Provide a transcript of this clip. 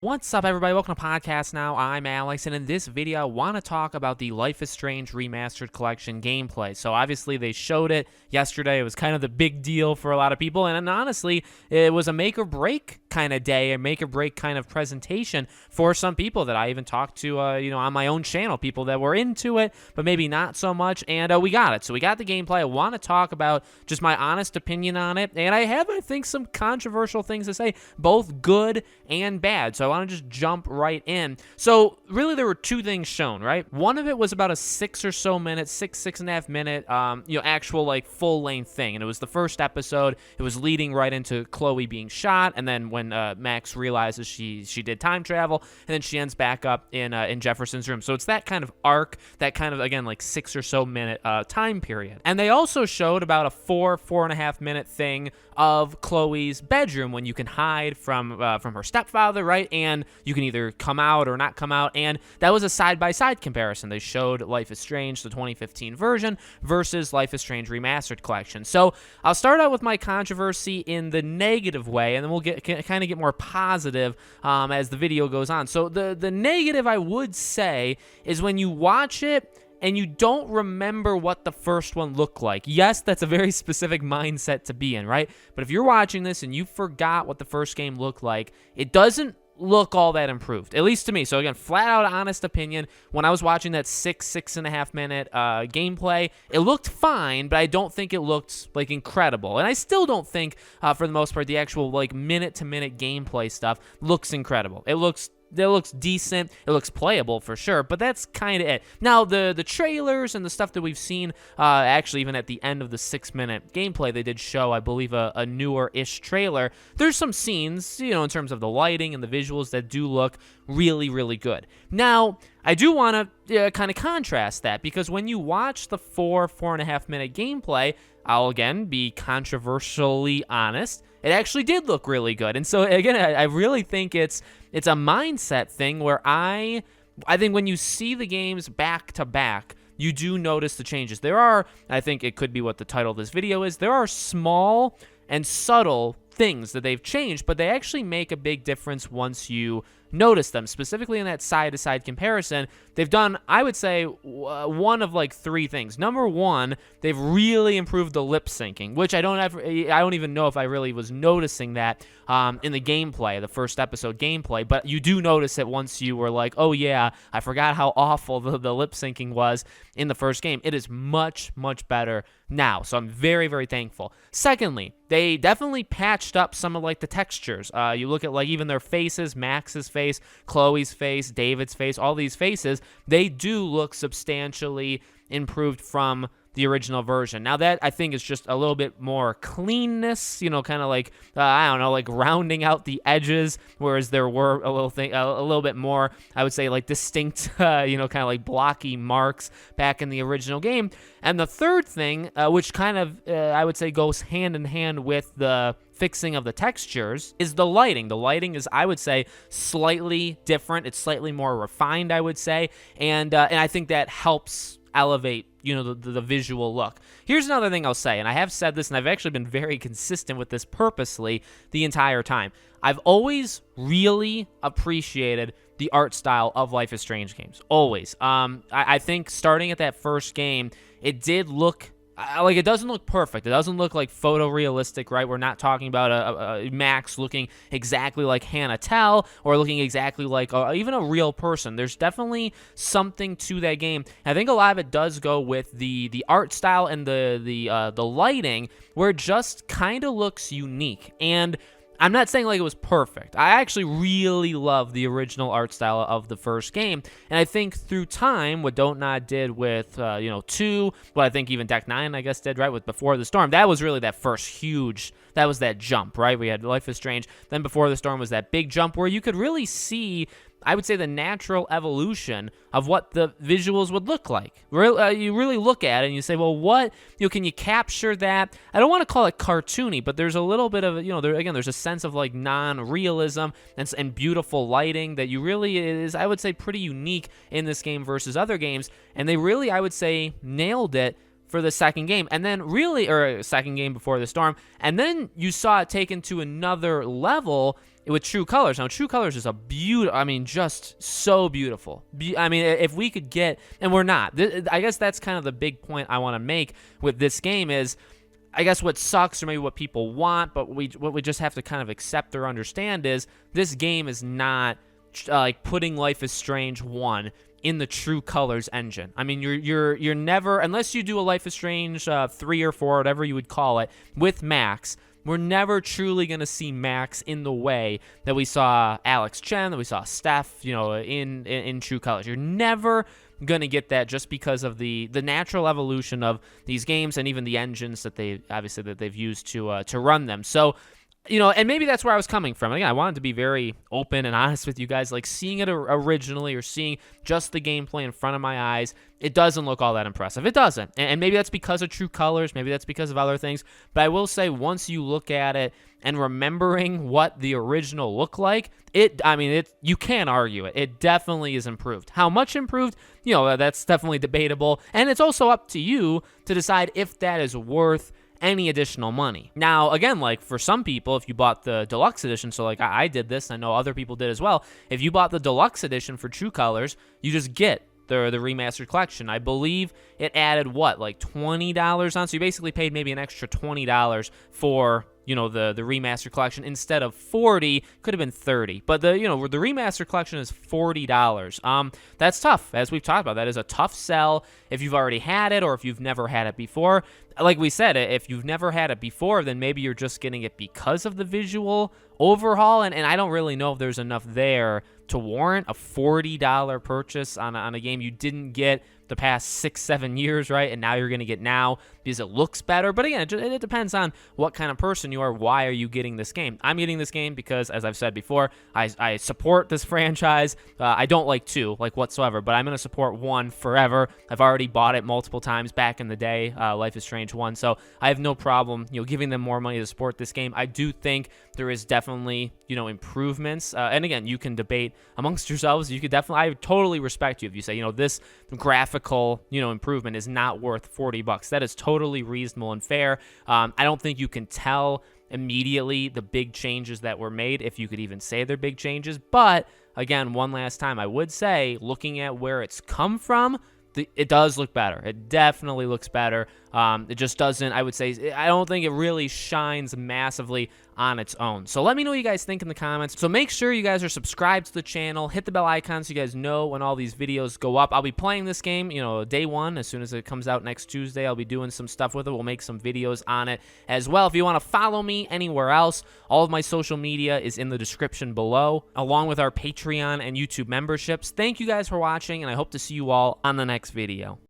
What's up, everybody? Welcome to Podcast Now. I'm Alex, and in this video, I want to talk about the Life is Strange Remastered Collection gameplay. So obviously, they showed it yesterday. It was kind of the big deal for a lot of people, and honestly, it was a make-or-break kind of day, a make-or-break kind of presentation for some people that I even talked to, on my own channel, people that were into it, but maybe not so much, and we got it. So we got the gameplay. I want to talk about just my honest opinion on it, and I have, I think, some controversial things to say, both good and bad. So I want to just jump right in. So really, there were two things shown, right? One of it was about a six and a half minute, actual like full length thing, and it was the first episode. It was leading right into Chloe being shot, and then when Max realizes she did time travel, and then she ends back up in Jefferson's room. So it's that kind of arc, that kind of, again, like 6 or so minute time period. And they also showed about a 4.5 minute thing of Chloe's bedroom when you can hide from her stepfather, right? And you can either come out or not come out. And that was a side-by-side comparison. They showed Life is Strange, the 2015 version, versus Life is Strange Remastered Collection. So I'll start out with my controversy in the negative way, and then we'll kind of get more positive as the video goes on. So the negative, I would say, is when you watch it and you don't remember what the first one looked like. Yes, that's a very specific mindset to be in, right? But if you're watching this and you forgot what the first game looked like, it doesn't look all that improved, at least to me. So again, flat out honest opinion, when I was watching that 6.5 minute gameplay, it looked fine, but I don't think it looked like incredible. And I still don't think, for the most part, the actual like minute to minute gameplay stuff looks incredible. It looks decent. It looks playable for sure, but that's kind of it. Now, the trailers and the stuff that we've seen, actually, even at the end of the 6-minute gameplay, they did show, I believe, a newer-ish trailer. There's some scenes, in terms of the lighting and the visuals that do look really, really good. Now, I do want to kind of contrast that, because when you watch the 4.5 minute gameplay, I'll again be controversially honest, it actually did look really good. And so again, I really think it's a mindset thing where I think when you see the games back to back, you do notice the changes. There are, I think it could be what the title of this video is, there are small and subtle things that they've changed, but they actually make a big difference once you notice them. Specifically in that side-to-side comparison, they've done, I would say, one of like 3 things. Number one, they've really improved the lip syncing, which I don't even know if I really was noticing that in the gameplay, the first episode gameplay, but you do notice it once you were like, oh yeah, I forgot how awful the lip syncing was in the first game. It is much, much better now, so I'm very, very thankful. Secondly, they definitely patched up some of like the textures. You look at like even their faces, Max's face, Chloe's face, David's face, all these faces, they do look substantially improved from the original version. Now that, I think, is just a little bit more cleanness, kind of like, like rounding out the edges, whereas there were a little bit more, I would say, like distinct, kind of like blocky marks back in the original game. And the third thing, which kind of, I would say, goes hand in hand with the fixing of the textures, is the lighting. The lighting is, I would say, slightly different. It's slightly more refined, I would say, and I think that helps elevate the visual look. Here's another thing I'll say, and I have said this, and I've actually been very consistent with this purposely the entire time. I've always really appreciated the art style of Life is Strange games. Always. I think starting at that first game, it did look like, it doesn't look perfect. It doesn't look like photorealistic, right? We're not talking about a Max looking exactly like Hannah Tell or looking exactly like even a real person. There's definitely something to that game. And I think a lot of it does go with the art style and the lighting, where it just kind of looks unique. And I'm not saying like it was perfect. I actually really love the original art style of the first game, and I think through time, what Don't Nod did with 2, what I think even Deck 9, I guess, did, right, with Before the Storm, that was really that first huge, that was that jump, right? We had Life is Strange, then Before the Storm was that big jump where you could really see, I would say, the natural evolution of what the visuals would look like. You really look at it and you say, well, what, can you capture that? I don't want to call it cartoony, but there's a little bit of, there's a sense of like non-realism and beautiful lighting that you really is, I would say, pretty unique in this game versus other games. And they really, I would say, nailed it for the second game, and then really, or second game Before the Storm, and then you saw it taken to another level with True Colors. Now, True Colors is a beautiful, I mean, just so beautiful. I mean, if we could get, and we're not, I guess that's kind of the big point I want to make with this game is, I guess what sucks, or maybe what people want, but what we just have to kind of accept or understand is this game is not like putting Life is Strange 1 in the True Colors engine. I mean, you're never, unless you do a Life is Strange 3 or 4, whatever you would call it, with Max, we're never truly going to see Max in the way that we saw Alex Chen, that we saw Steph, you know, in True Colors. You're never going to get that just because of the natural evolution of these games and even the engines that they've used to run them. So, you know, and maybe that's where I was coming from. Again, I wanted to be very open and honest with you guys. Like, seeing it originally or seeing just the gameplay in front of my eyes, it doesn't look all that impressive. It doesn't. And maybe that's because of True Colors. Maybe that's because of other things. But I will say, once you look at it and remembering what the original looked like, you can't argue it. It definitely is improved. How much improved? You know, that's definitely debatable. And it's also up to you to decide if that is worth any additional money. Now, again, like for some people, if you bought the deluxe edition, so like I did this, I know other people did as well. If you bought the deluxe edition for True Colors, you just get the remastered collection. I believe it added what, like $20 on, so you basically paid maybe an extra $20 for, you know, the remastered collection instead of $40. Could have been $30, but the remastered collection is $40. That's tough, as we've talked about. That is a tough sell if you've already had it or if you've never had it before. Like we said, if you've never had it before, then maybe you're just getting it because of the visual overhaul, and I don't really know if there's enough there to warrant a $40 purchase on a game you didn't get the past 6-7 years, right? And now you're going to get now because it looks better. But again, it depends on what kind of person you are. Why are you getting this game? I'm getting this game because, as I've said before, I support this franchise. I don't like 2, like whatsoever, but I'm going to support 1 forever. I've already bought it multiple times back in the day, Life is Strange 1, so I have no problem, you know, giving them more money to support this game. I do think there is definitely, you know, improvements. And again, you can debate amongst yourselves. You could definitely, I totally respect you if you say, you know, this graphical, you know, improvement is not worth $40. That is totally reasonable and fair. I don't think you can tell immediately the big changes that were made, if you could even say they're big changes. But again, one last time, I would say, looking at where it's come from, it does look better. It definitely looks better. It just doesn't, I would say, I don't think it really shines massively on its own. So let me know what you guys think in the comments. So make sure you guys are subscribed to the channel. Hit the bell icon so you guys know when all these videos go up. I'll be playing this game, you know, day 1. As soon as it comes out next Tuesday, I'll be doing some stuff with it. We'll make some videos on it as well. If you want to follow me anywhere else, all of my social media is in the description below, along with our Patreon and YouTube memberships. Thank you guys for watching, and I hope to see you all on the next video.